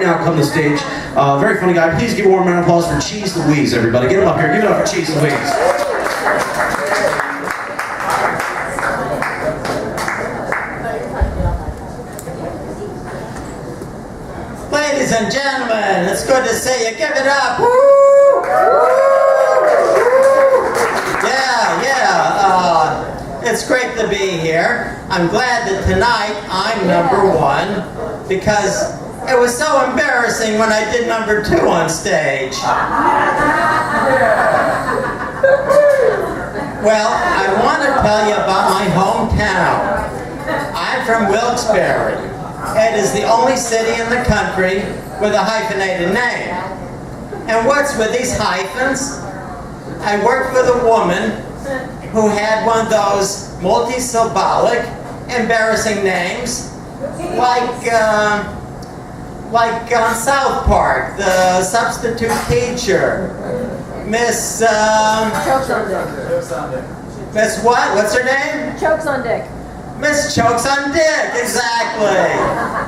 now come to the stage. Very funny guy. Please give a warm round of applause for Cheese Louise, everybody. Get him up here. Give it up for Cheese Louise. Ladies and gentlemen, it's good to see you. Give it up. Woo! It's great to be here. I'm glad that tonight I'm number one because it was so embarrassing when I did number two on stage. Well, I want to tell you about my hometown. I'm from Wilkes-Barre. It is the only city in the country with a hyphenated name. And what's with these hyphens? I worked with a woman who had one of those multi-syllabic, embarrassing names, like on South Park, the substitute teacher, Miss Chokes on Dick. Miss what? What's her name? Chokes on Dick. Miss Chokes on Dick, exactly.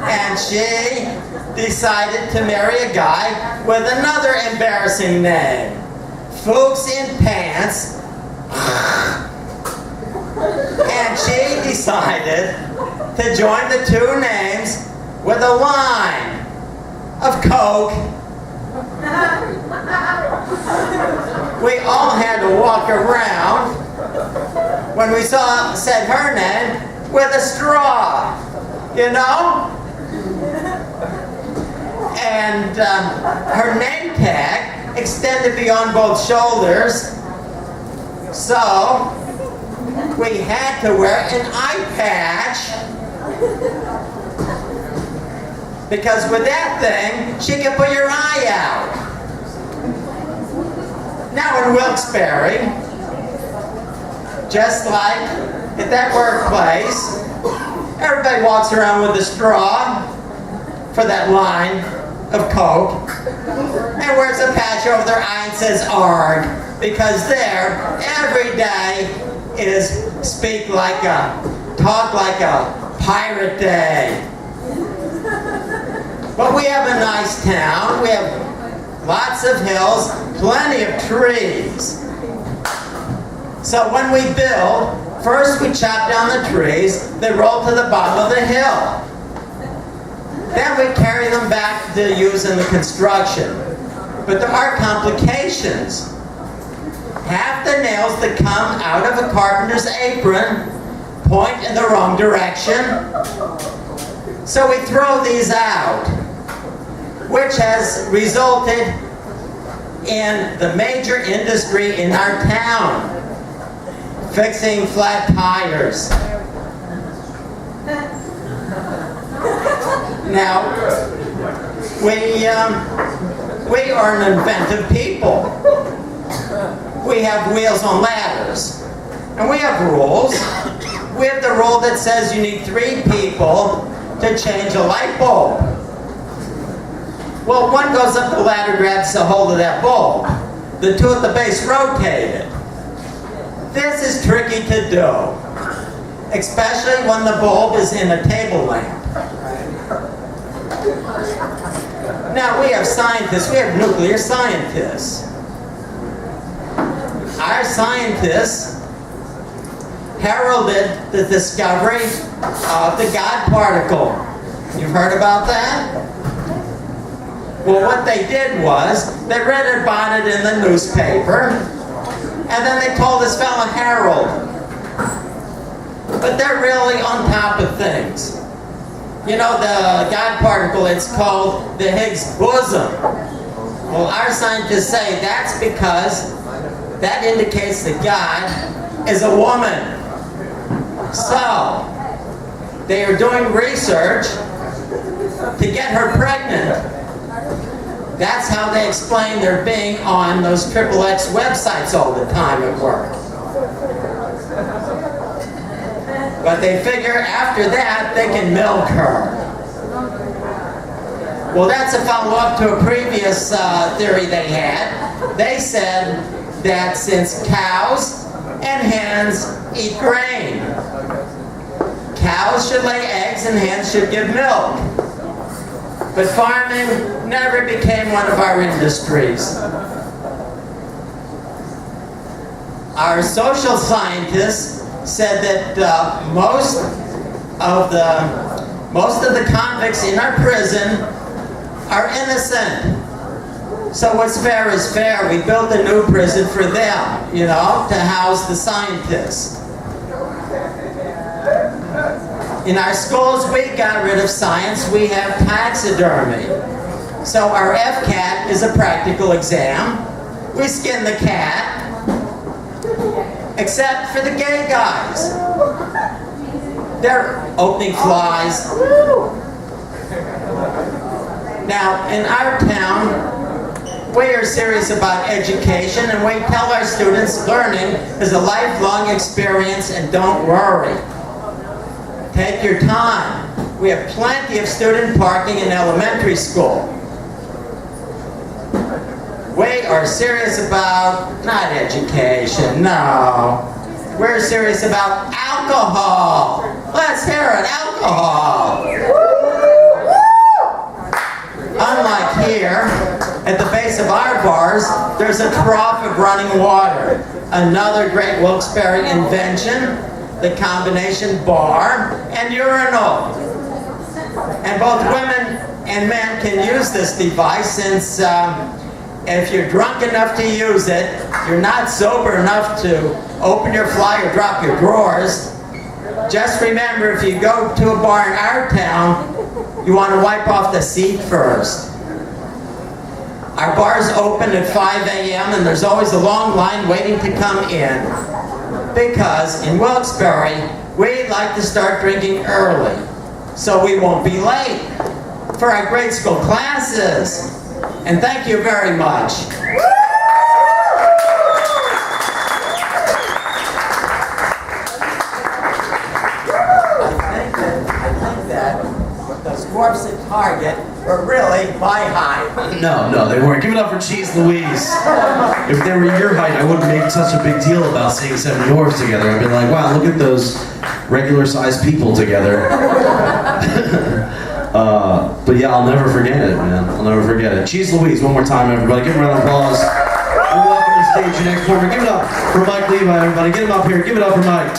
And she decided to marry a guy with another embarrassing name, Fuchs in Pants. And she decided to join the two names with a line of Coke. We all had to walk around when we said her name with a straw, you know? And her name tag extended beyond both shoulders. So, we had to wear an eye patch because with that thing, she could put your eye out. Now in Wilkes-Barre, just like at that workplace, everybody walks around with a straw for that line of Coke and wears a patch over their eye and says ARG. Because there, every day is speak like a, talk like a pirate day. But we have a nice town. We have lots of hills, plenty of trees. So when we build, first we chop down the trees, they roll to the bottom of the hill. Then we carry them back to use in the construction. But there are complications. Half the nails that come out of a carpenter's apron point in the wrong direction. So we throw these out, which has resulted in the major industry in our town, fixing flat tires. Now, we are an inventive people. We have wheels on ladders, and we have rules. We have the rule that says you need 3 people to change a light bulb. Well, one goes up the ladder, grabs a hold of that bulb. The 2 at the base rotate it. This is tricky to do, especially when the bulb is in a table lamp. Now, we have scientists, we have nuclear scientists. Our scientists heralded the discovery of the God particle. You've heard about that? Well, what they did was, they read about it in the newspaper, and then they told this fellow Harold. But they're really on top of things. You know, the God particle, it's called the Higgs boson. Well, our scientists say that's because that indicates that God is a woman. So, they are doing research to get her pregnant. That's how they explain their being on those XXX websites all the time at work. But they figure after that they can milk her. Well, that's a follow-up to a previous theory they had. They said that since cows and hens eat grain, cows should lay eggs and hens should give milk. but farming never became one of our industries. Our social scientists said that most of the convicts in our prison are innocent. So what's fair is fair. We built a new prison for them, you know, to house the scientists. In our schools, we got rid of science. We have taxidermy. So our FCAT is a practical exam. We skin the cat, except for the gay guys. They're opening flies. Now, in our town, we are serious about education, and we tell our students learning is a lifelong experience, and don't worry. Take your time. We have plenty of student parking in elementary school. We are serious about, not education, no. We're serious about alcohol. Let's hear it, alcohol. Unlike here, at the base of our bars, there's a trough of running water. Another great Wilkes-Barre invention, the combination bar and urinal. And both women and men can use this device, since if you're drunk enough to use it, you're not sober enough to open your fly or drop your drawers. Just remember, if you go to a bar in our town, you want to wipe off the seat first. Our bar's open at 5 a.m. and there's always a long line waiting to come in. Because in Wilkes-Barre, we like to start drinking early, so we won't be late for our grade school classes. And thank you very much. I think that those dwarfs at Target were really my height. No, they weren't. Give it up for Cheese Louise. If they were your height, I wouldn't make such a big deal about seeing 7 dwarfs together. I'd be like, wow, look at those regular-sized people together. But yeah, I'll never forget it, man. I'll never forget it. Cheese Louise, one more time, everybody. Give him a round of applause. And welcome to the stage, your next performer. Give it up for Mike Levi, everybody. Get him up here. Give it up for Mike.